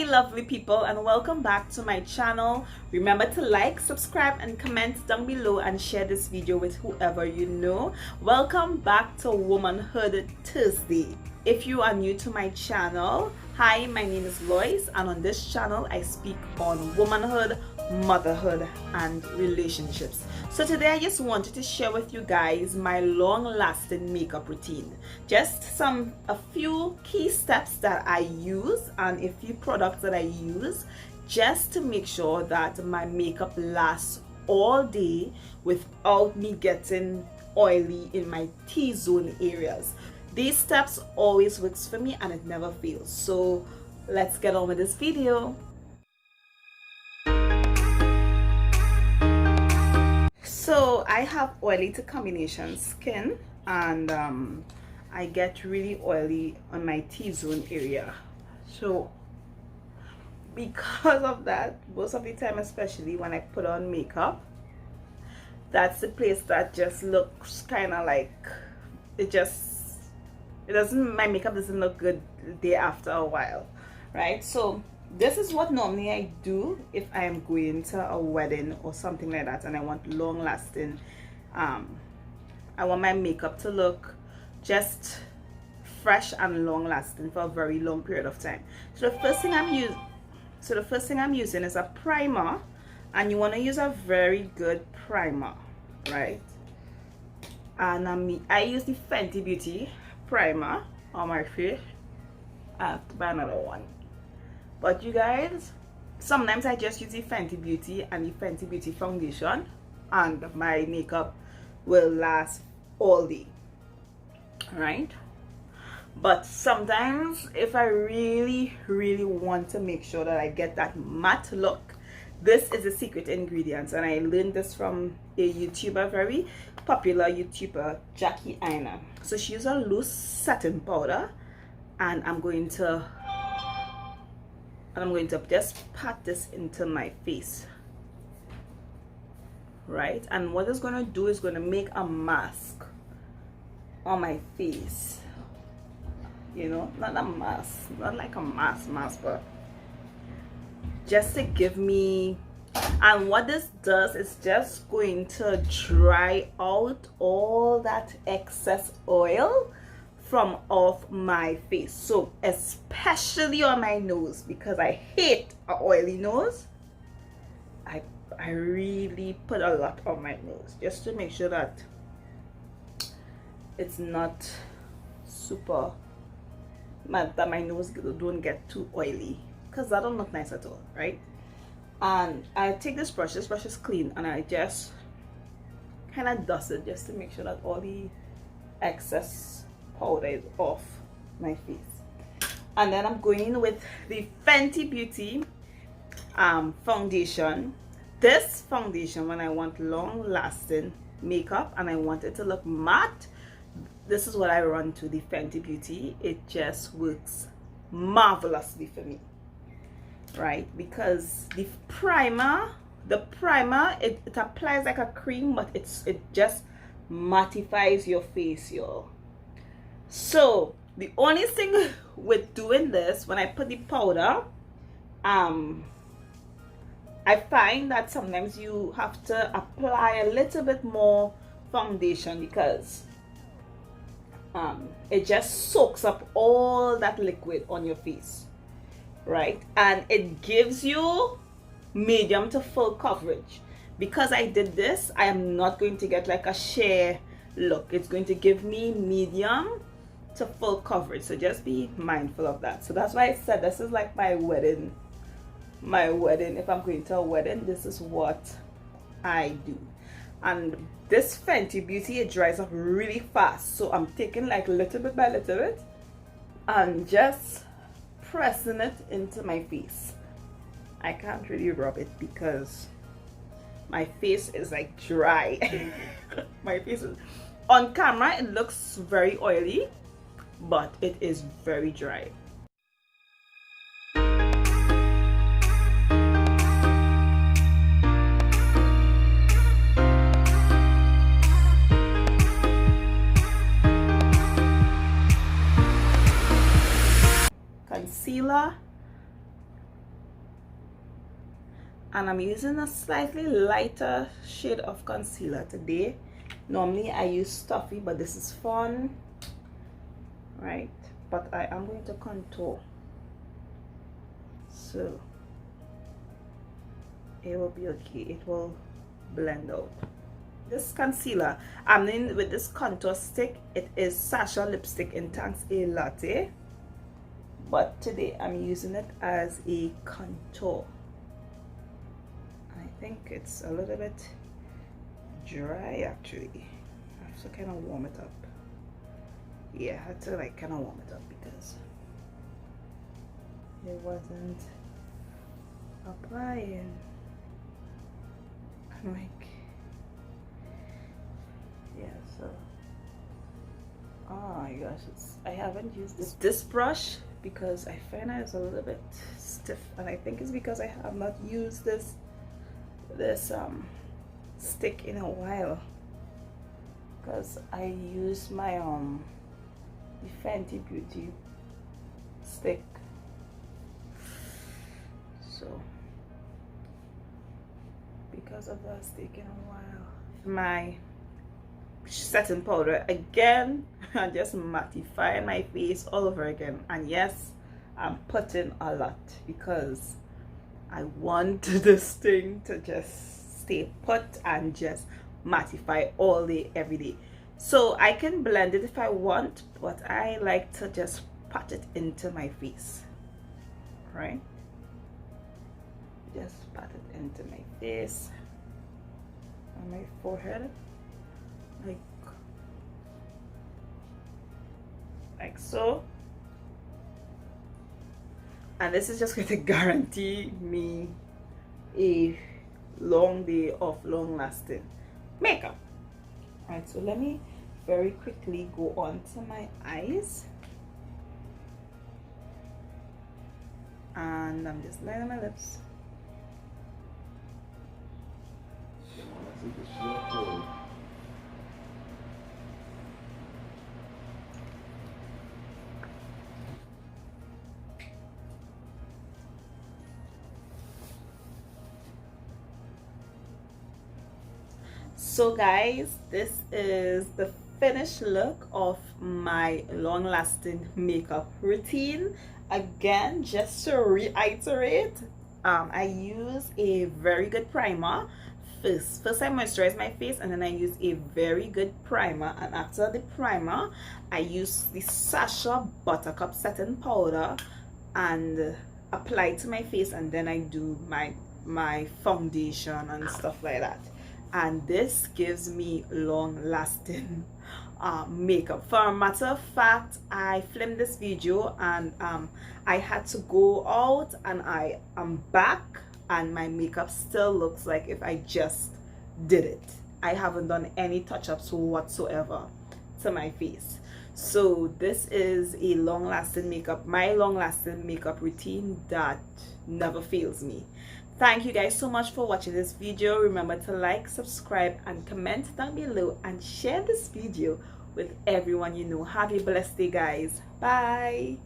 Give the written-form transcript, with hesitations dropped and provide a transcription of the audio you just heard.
Hi lovely people, and welcome back to my channel. Remember to like, subscribe and comment down below and share this video with whoever you know. Welcome back to Womanhood Tuesday. If you are new to my channel, hi, my name is Lois, and on this channel I speak on womanhood, motherhood and relationships. So today I just wanted to share with you guys my long-lasting makeup routine. Just a few key steps that I use and a few products that I use just to make sure that my makeup lasts all day without me getting oily in my T-zone areas. These steps always works for me and it never fails. So let's get on with this video. So I have oily to combination skin, and I get really oily on my T-zone area. So because of that, most of the time, especially when I put on makeup, that's the place that just looks kind of like my makeup doesn't look good the day after a while, right? So this is what normally I do if I am going to a wedding or something like that and I want long lasting, I want my makeup to look just fresh and long lasting for a very long period of time. So the first thing I'm using is a primer, and you want to use a very good primer, right? And I use the Fenty Beauty primer on my face. I have to buy another one. But you guys, sometimes I just use the Fenty Beauty and the Fenty Beauty foundation and my makeup will last all day, right? But sometimes if I really want to make sure that I get that matte look, this is a secret ingredient, and I learned this from a YouTuber, very popular YouTuber, Jackie Aina. So she uses a loose setting powder, and I'm going to just pat this into my face, right? And what it's going to do is going to make a mask on my face, you know, not a mask, not like a mask, but just to give me. And what this does is just going to dry out all that excess oil from off my face. So especially on my nose, because I hate an oily nose, I really put a lot on my nose just to make sure that it's not super, that my nose don't get too oily, because that don't look nice at all, right? And I take this brush is clean, and I just kind of dust it just to make sure that all the excess powder is off my face. And then I'm going in with the Fenty Beauty foundation. This foundation, when I want long lasting makeup and I want it to look matte, this is what I run to, the Fenty Beauty. It just works marvelously for me, right? Because the primer it applies like a cream, but it just mattifies your face, y'all. So the only thing with doing this, when I put the powder, I find that sometimes you have to apply a little bit more foundation, because it just soaks up all that liquid on your face, right? And it gives you medium to full coverage. Because I did this, I am not going to get like a sheer look. It's going to give me medium to full coverage, so just be mindful of that. So that's why I said this is like my wedding. If I'm going to a wedding, this is what I do. And this Fenty Beauty, it dries up really fast, so I'm taking like little bit by little bit and just pressing it into my face. I can't really rub it because my face is like dry. My face is, on camera it looks very oily, but it is very dry. Concealer, and I'm using a slightly lighter shade of concealer today. Normally I use Stuffy, but this is fun, right? But I am going to contour, so it will be okay. It will blend out. This concealer, I'm in with this contour stick. It is Sasha lipstick in Thanks A Latte, but today I'm using it as a contour. I think it's a little bit dry actually. I have to kind of warm it up. Yeah, I had to like kind of warm it up because it wasn't applying. I'm like, yeah, so oh my gosh, I haven't used this brush because I find that it's a little bit stiff, and I think it's because I have not used this stick in a while, because I use my the Fenty Beauty stick, so because of that, it's taking a while. My setting powder again, and just mattifying my face all over again. And yes, I'm putting a lot because I want this thing to just stay put and just mattify all day every day. So I can blend it if I want, but I like to just pat it into my face, right? Just pat it into my face and my forehead, like so. And this is just going to guarantee me a long day of long lasting makeup. All right, so let me very quickly go on to my eyes, and I'm just lining my lips. So guys, this is the finished look of my long-lasting makeup routine. Again, just to reiterate, I use a very good primer. First I moisturize my face, and then I use a very good primer, and after the primer I use the Sasha Buttercup setting powder and apply it to my face, and then I do my foundation and stuff like that. And this gives me long-lasting makeup. For a matter of fact, I filmed this video and I had to go out, and I am back, and my makeup still looks like if I just did it. I haven't done any touch-ups whatsoever to my face. So this is a long-lasting makeup, my long-lasting makeup routine that never fails me. Thank you guys so much for watching this video. Remember to like, subscribe, and comment down below, and share this video with everyone you know. Have a blessed day, guys. Bye.